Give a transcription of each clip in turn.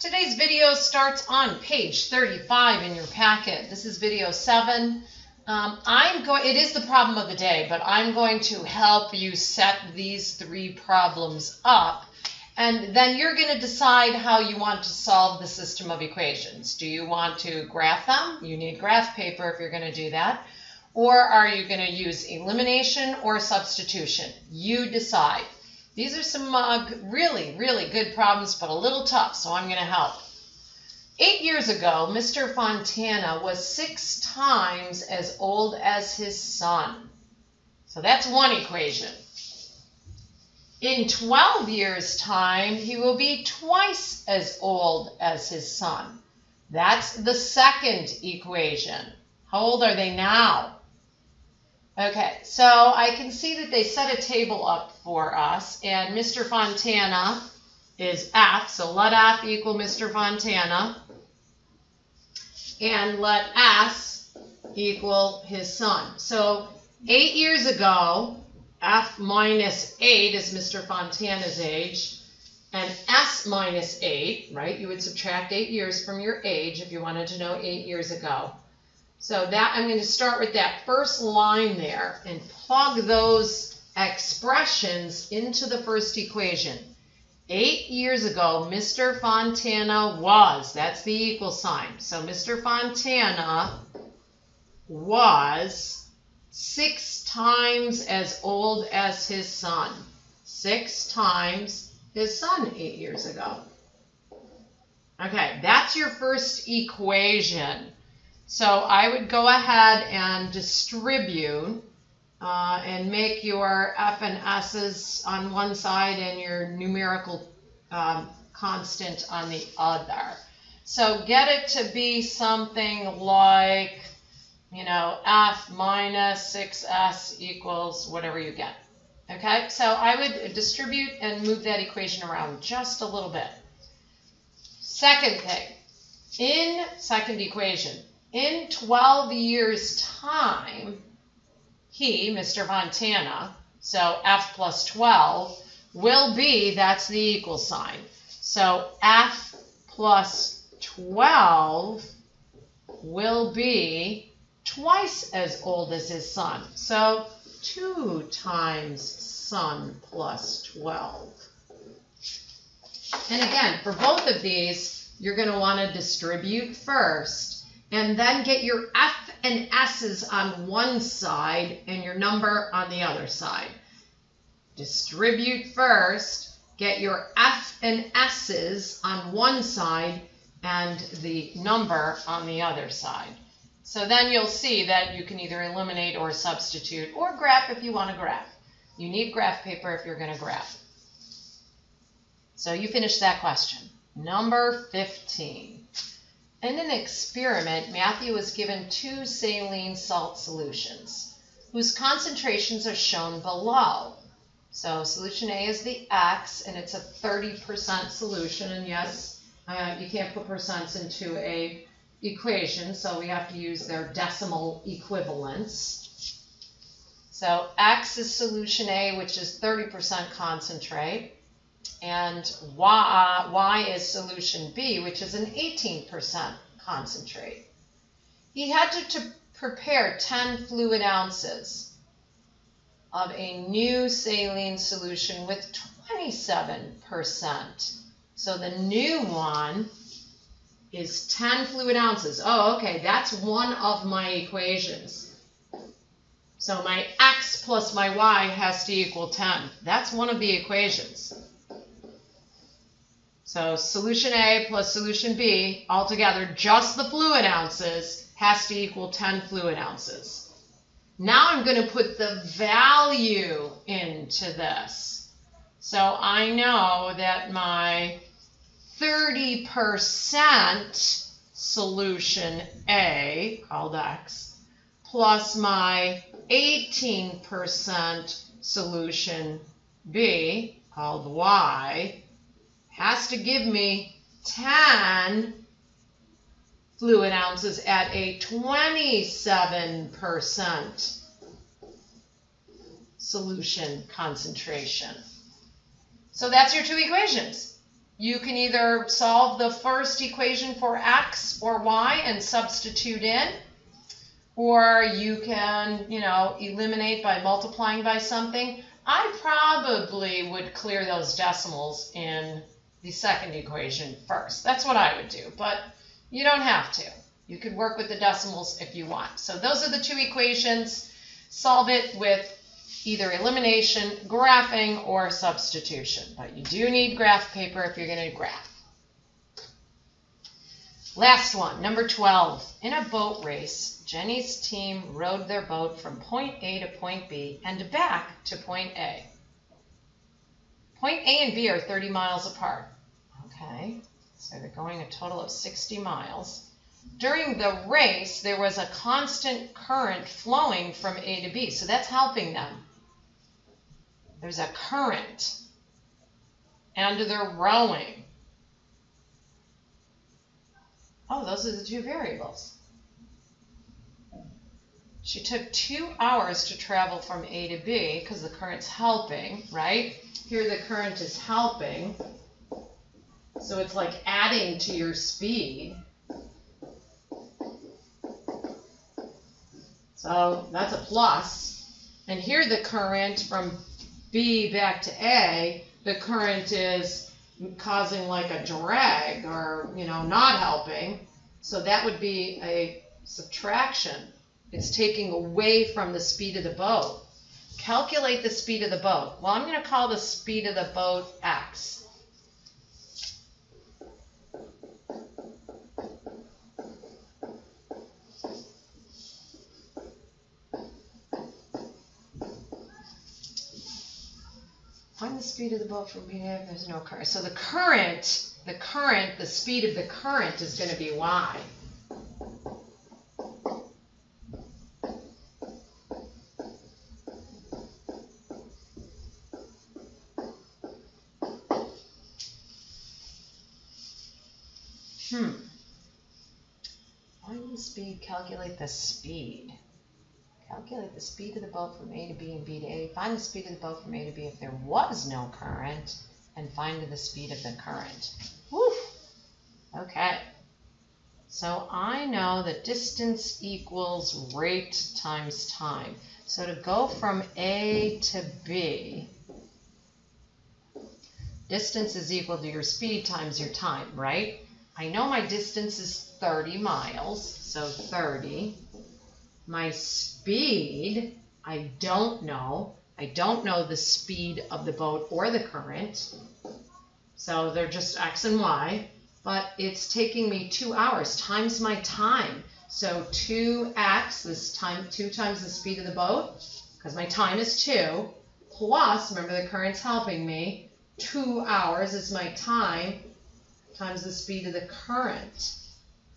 Today's video starts on page 35 in your packet. This is video 7. It is the problem of the day, but I'm going to help you set these 3 problems up, and then you're going to decide how you want to solve the system of equations. Do you want to graph them? You need graph paper if you're going to do that. Or are you going to use elimination or substitution? You decide. These are some really, really good problems, but a little tough, so I'm going to help. 8 years ago, Mr. Fontana was 6 times as old as his son. So that's one equation. In 12 years' time, he will be twice as old as his son. That's the second equation. How old are they now? Okay, so I can see that they set a table up for us, and Mr. Fontana is F, so let F equal Mr. Fontana, and let S equal his son. So 8 years ago, F minus 8 is Mr. Fontana's age, and S minus 8, right? You would subtract 8 years from your age if you wanted to know 8 years ago. So that I'm going to start with that first line there and plug those expressions into the first equation. 8 years ago, Mr. Fontana was, that's the equal sign. So Mr. Fontana was 6 times as old as his son. 6 times his son 8 years ago. Okay, that's your first equation. So I would go ahead and distribute and make your F and S's on one side and your numerical constant on the other. So get it to be something like, F minus 6S equals whatever you get. Okay, so I would distribute and move that equation around just a little bit. Second thing, in second equation, in 12 years' time, he, Mr. Fontana, so F plus 12, will be, that's the equal sign. So F plus 12 will be twice as old as his son. So 2 times son plus 12. And again, for both of these, you're going to want to distribute first, and then get your F and S's on one side and your number on the other side. Distribute first, get your F and S's on one side and the number on the other side. So then you'll see that you can either eliminate or substitute or graph if you want to graph. You need graph paper if you're going to graph. So you finish that question. Number 15. In an experiment, Matthew was given 2 saline salt solutions, whose concentrations are shown below. So solution A is the X, and it's a 30% solution. And yes, you can't put percents into a equation, so we have to use their decimal equivalents. So X is solution A, which is 30% concentrate. And Y is solution B, which is an 18% concentrate. He had to prepare 10 fluid ounces of a new saline solution with 27%. So the new one is 10 fluid ounces. Oh, okay, that's one of my equations. So my X plus my Y has to equal 10. That's one of the equations. So solution A plus solution B, altogether just the fluid ounces, has to equal 10 fluid ounces. Now I'm going to put the value into this. So I know that my 30% solution A, called X, plus my 18% solution B, called Y, has to give me 10 fluid ounces at a 27% solution concentration. So that's your 2 equations. you can either solve the first equation for x or y and substitute in, or you can, eliminate by multiplying by something. I probably would clear those decimals in the second equation first. That's what I would do, but you don't have to. You could work with the decimals if you want. So those are the two equations. Solve it with either elimination, graphing, or substitution. But you do need graph paper if you're going to graph. Last one, number 12. In a boat race, Jenny's team rowed their boat from point A to point B and back to point A. Point A and B are 30 miles apart. Okay, so they're going a total of 60 miles. During the race, there was a constant current flowing from A to B, so that's helping them. There's a current, and they're rowing. Oh, those are the two variables. She took 2 hours to travel from A to B because the current's helping, right? Here the current is helping, so it's like adding to your speed. So that's a plus. And here the current from B back to A, the current is causing like a drag or, not helping. So that would be a subtraction. It's taking away from the speed of the boat. Calculate the speed of the boat. Well, I'm going to call the speed of the boat x. Find the speed of the boat from B to A if there's no current. So the speed of the current is going to be y. Find the speed, calculate the speed. Calculate the speed of the boat from A to B and B to A. Find the speed of the boat from A to B if there was no current, and find the speed of the current. Woo! Okay. So I know that distance equals rate times time. So to go from A to B, distance is equal to your speed times your time, right? I know my distance is 30 miles, so 30. My speed, I don't know. I don't know the speed of the boat or the current. So they're just x and y. But it's taking me 2 hours times my time. So 2x, this time, 2 times the speed of the boat, because my time is 2, plus, remember the current's helping me, 2 hours is my time times the speed of the current.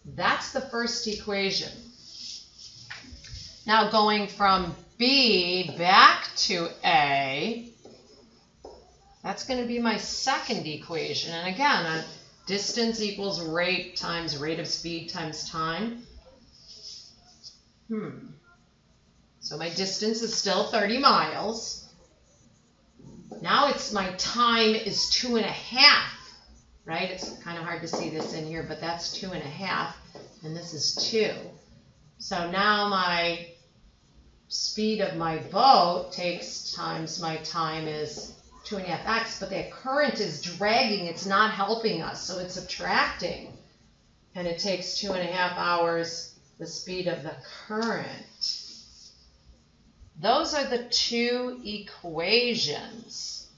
That's the first equation. Now going from B back to A, that's going to be my second equation. And again, distance equals rate times rate of speed times time. So my distance is still 30 miles. Now it's my time is 2.5, right? It's kind of hard to see this in here, but that's 2.5, and this is 2. So now my speed of my boat takes times my time is 2.5x, but that current is dragging. It's not helping us, so it's subtracting. And it takes 2.5 hours, the speed of the current. Those are the two equations.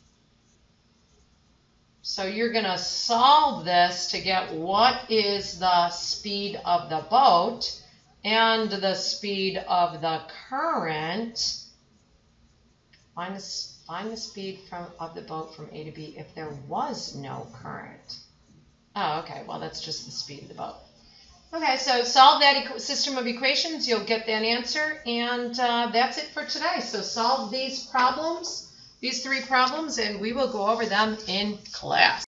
So you're going to solve this to get what is the speed of the boat and the speed of the current. Find the speed of the boat from A to B if there was no current. Oh, okay. Well, that's just the speed of the boat. Okay, so solve that system of equations. You'll get that answer. And that's it for today. So solve these problems, these 3 problems, and we will go over them in class.